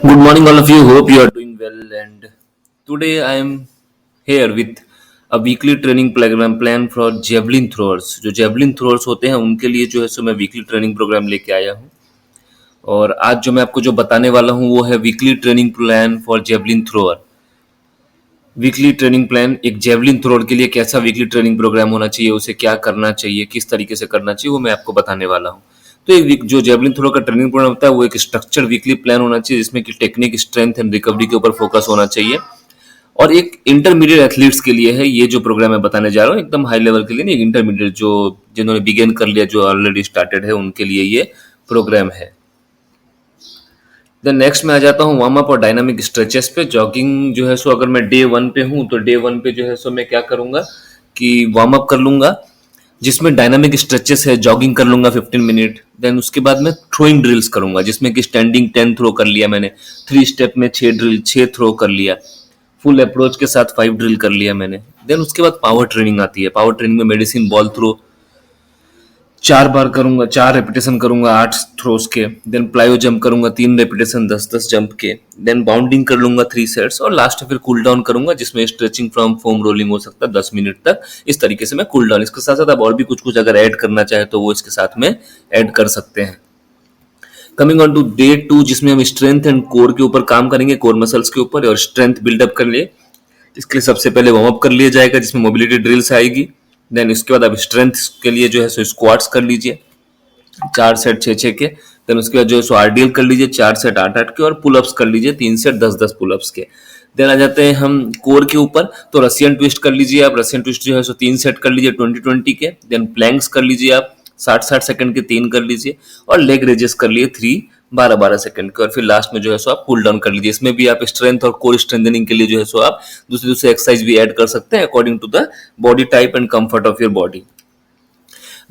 Good morning, all of you. Hope you are doing well. And today I am here with a weekly training program plan for javelin throwers. जो javelin throwers होते हैं उनके लिए जो है सो मैं weekly training programme लेके आया हूँ। और आज जो मैं आपको जो बताने वाला हूँ वो है weekly training plan for javelin thrower. Weekly training plan एक जेवलिन थ्रोअर के लिए कैसा वीकली ट्रेनिंग प्रोग्राम होना चाहिए, उसे क्या करना चाहिए, किस तरीके से करना चाहिए, वो मैं आपको बताने वाला हूँ। तो एक वीक जो जेवलिन थ्रो का ट्रेनिंग प्रोग्राम होता है वो एक स्ट्रक्चर वीकली प्लान होना चाहिए जिसमें कि टेक्निक, स्ट्रेंथ एंड रिकवरी के ऊपर फोकस होना चाहिए। और एक इंटरमीडिएट एथलीट्स के लिए है ये जो प्रोग्राम मैं बताने जा रहा हूँ, एकदम हाई लेवल के लिए नहीं, एक इंटरमीडिएट जो जिन्होंने बिगेन कर लिया, जो ऑलरेडी स्टार्टेड है, उनके लिए ये प्रोग्राम है। देन नेक्स्ट मैं आ जाता हूँ वार्म अप और डायनामिक स्ट्रेचेस पे। जॉगिंग जो है सो अगर मैं डे 1 पे हूँ तो डे 1 पे जो है सो मैं क्या करूंगा कि वार्म अप कर लूंगा जिसमें डायनामिक स्ट्रेचेस है, जॉगिंग कर लूंगा 15 मिनट। देन उसके बाद मैं थ्रोइंग ड्रिल्स करूंगा जिसमें कि स्टैंडिंग 10 थ्रो कर लिया मैंने, 3 स्टेप में 6 ड्रिल 6 थ्रो कर लिया, फुल अप्रोच के साथ 5 ड्रिल कर लिया मैंने। देन उसके बाद पावर ट्रेनिंग आती है। पावर ट्रेनिंग में मेडिसिन बॉल थ्रो 4 बार करूंगा, 4 रेपिटेशन करूंगा 8 थ्रोस के। देन प्लायो जंप करूंगा 3 रेपिटेशन 10-10 जंप के। देन बाउंडिंग कर लूंगा 3 सेट्स और लास्ट में फिर कूल डाउन करूंगा जिसमें स्ट्रेचिंग फ्रॉम फोम रोलिंग हो सकता है 10 मिनट तक। इस तरीके से मैं कूल डाउन, इसके साथ साथ आप और भी कुछ कुछ अगर ऐड करना चाहे तो वो इसके साथ में ऐड कर सकते हैं। कमिंग ऑन टू डे 2 जिसमें हम स्ट्रेंथ एंड कोर के ऊपर काम करेंगे, कोर मसल्स के ऊपर, और स्ट्रेंथ बिल्डअप कर लिए। इसके लिए सबसे पहले वार्म अप कर लिया जाएगा जिसमें मोबिलिटी ड्रिल्स आएगी। देन इसके बाद आप स्ट्रेंथ के लिए जो है सो स्क्वाट्स कर लीजिए 4 सेट 6-6 के। देन उसके बाद जो है सो आरडीएल कर लीजिए 4 सेट 8-8 के, और पुलअप्स कर लीजिए 3 सेट 10-10 पुलअप्स के। देन आ जाते हैं हम कोर के ऊपर, तो रशियन ट्विस्ट कर लीजिए आप। रशियन ट्विस्ट जो है सो 3 सेट कर लीजिए 20-20 के। देन प्लैंक्स कर लीजिए आप 60-60 सेकंड के 3 कर लीजिए, और लेग रेजेस कर लिए 3 12-12 सेकंड के। और फिर लास्ट में जो है सो आप कूल डाउन कर लीजिए। इसमें भी आप स्ट्रेंथ और कोर स्ट्रेंथनिंग के लिए जो है सो आप दूसरे दूसरे एक्सरसाइज भी ऐड कर सकते हैं according to the body type and comfort of your body.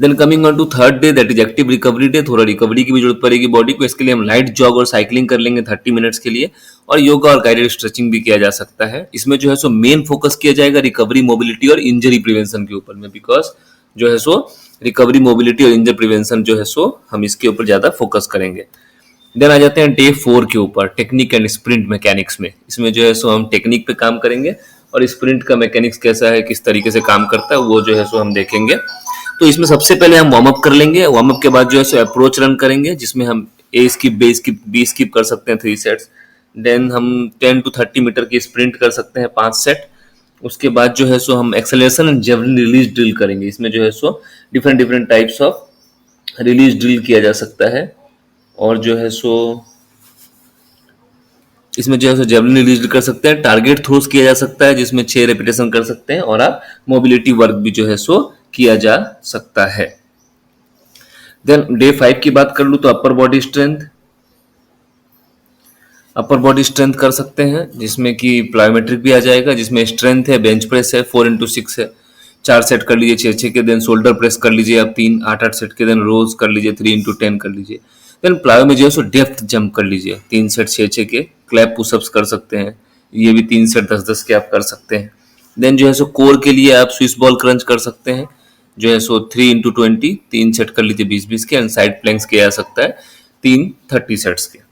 Then coming on to third day, that is active recovery day. थोड़ा रिकवरी की भी जरूरत पड़ेगी बॉडी को, इसके लिए हम लाइट जॉग और साइकिलिंग कर लेंगे 30 मिनट्स के लिए, और योगा और गाइडेड स्ट्रेचिंग भी किया जा सकता है। इसमें जो है सो मेन फोकस किया जाएगा रिकवरी, मोबिलिटी और इंजरी प्रिवेंशन के ऊपर में, बिकॉज जो है सो रिकवरी, मोबिलिटी और इंजरी प्रिवेंशन जो है सो हम इसके ऊपर ज्यादा फोकस करेंगे। देन आ जाते हैं डे 4 के ऊपर, टेक्निक एंड स्प्रिंट मैकेनिक्स में। इसमें जो है सो हम टेक्निक पे काम करेंगे और स्प्रिंट का मैकेनिक्स कैसा है, किस तरीके से काम करता है, वो जो है सो हम देखेंगे। तो इसमें सबसे पहले हम वार्म अप कर लेंगे। वार्म अप के बाद जो है सो अप्रोच रन करेंगे जिसमें हम ए स्किप, बे स्किप, बी स्किप कर सकते हैं 3 सेट्स। देन हम 10 to 30 मीटर की स्प्रिंट कर सकते हैं 5 सेट। उसके बाद जो है सो हम acceleration and javelin release drill करेंगे। इसमें जो है so different different types of release drill किया जा सकता है, और जो है सो इसमें जो है सो जेवलिन रिलीज कर सकते हैं। टारगेट थ्रोस किया जा सकता है जिसमें 6 रेपिटेशन कर सकते हैं, और आप मोबिलिटी वर्क भी जो है सो किया जा सकता है। देन डे 5 की बात कर लूं तो upper body strength, upper body strength कर सकते हैं जिसमें कि प्लायोमेट्रिक भी आ जाएगा, जिसमें स्ट्रेंथ है, बेंच प्रेस है 4x6 है, 4 सेट कर लीजिए 6-6 के। देन शोल्डर प्रेस कर लीजिए आप 3 8-8 सेट के। देन रोज कर लीजिए 3x10 कर लीजिए। देन प्लायो में जो है सो डेप्थ जंप कर लीजिए 3 सेट 6-6 के। क्लैप पुशअप्स कर सकते हैं, ये भी 3 सेट 10-10 के आप कर सकते हैं। देन जो है सो कोर के लिए आप स्विस बॉल क्रंच कर सकते हैं, जो है सो 3x20 3 सेट कर लीजिए 20-20 के। एंड साइड प्लैंक्स किया जा सकता है 3 30 सेट्स के।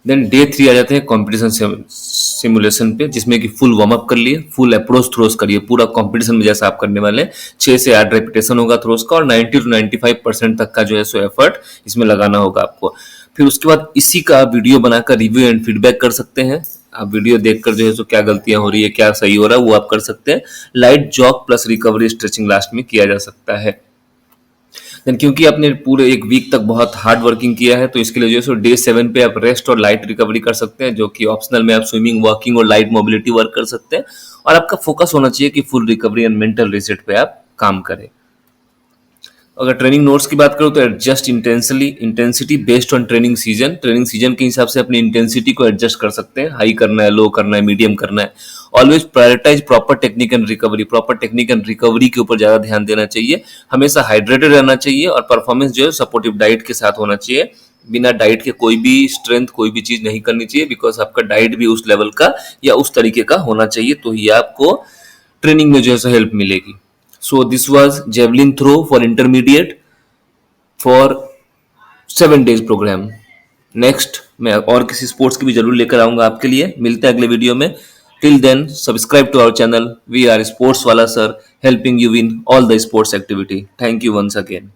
देन डे 3 आ जाते हैं कंपटीशन सिमुलेशन पे, जिसमें कि फुल वार्म अप कर लिए, फुल अप्रोच थ्रोस करिए, पूरा कंपटीशन में जैसा आप करने वाले हैं। 6 से 8 रेपिटेशन होगा थ्रोस का, और 90 to 95% तक का जो है सो एफर्ट इसमें लगाना होगा आपको। फिर उसके बाद इसी का वीडियो बनाकर रिव्यू एंड फीडबैक कर सकते हैं। आप वीडियो देखकर जो है सो क्या गलतियां हो रही है, क्या सही हो रहा है, वो आप कर सकते हैं। Light jog plus recovery stretching last में किया जा सकता है। देन क्योंकि आपने पूरे एक वीक तक बहुत हार्ड वर्किंग किया है, तो इसके लिए जो है सो डे 7 पे आप रेस्ट और लाइट रिकवरी कर सकते हैं, जो कि ऑप्शनल में आप स्विमिंग, वॉकिंग और लाइट मोबिलिटी वर्क कर सकते हैं। और आपका फोकस होना चाहिए कि full recovery and mental reset पे आप काम करें। अगर ट्रेनिंग नोट्स की बात करूं तो adjust intensity based on training season. Training season के हिसाब से अपनी इंटेंसिटी को एडजस्ट कर सकते हैं, हाई करना है, लो करना है, मीडियम करना है। Always prioritise proper technique and recovery. Proper technique and recovery के ऊपर ज्यादा ध्यान देना चाहिए। हमेशा हाइड्रेटेड रहना चाहिए, और परफॉर्मेंस जो है सपोर्टिव डाइट के साथ होना चाहिए। बिना डाइट के कोई भी स्ट्रेंथ, कोई भी चीज नहीं करनी चाहिए, बिकॉज आपका डाइट भी उस लेवल का या उस तरीके का होना चाहिए, तो ही आपको ट्रेनिंग में जो है हेल्प मिलेगी। So this was javelin throw for intermediate for 7 days program. Next मैं और किसी स्पोर्ट्स की भी जरूर लेकर आऊंगा आपके लिए। मिलते हैं अगले वीडियो में। Till then subscribe to our channel. We are sports वाला sir, helping you in all the sports activity. Thank you once again.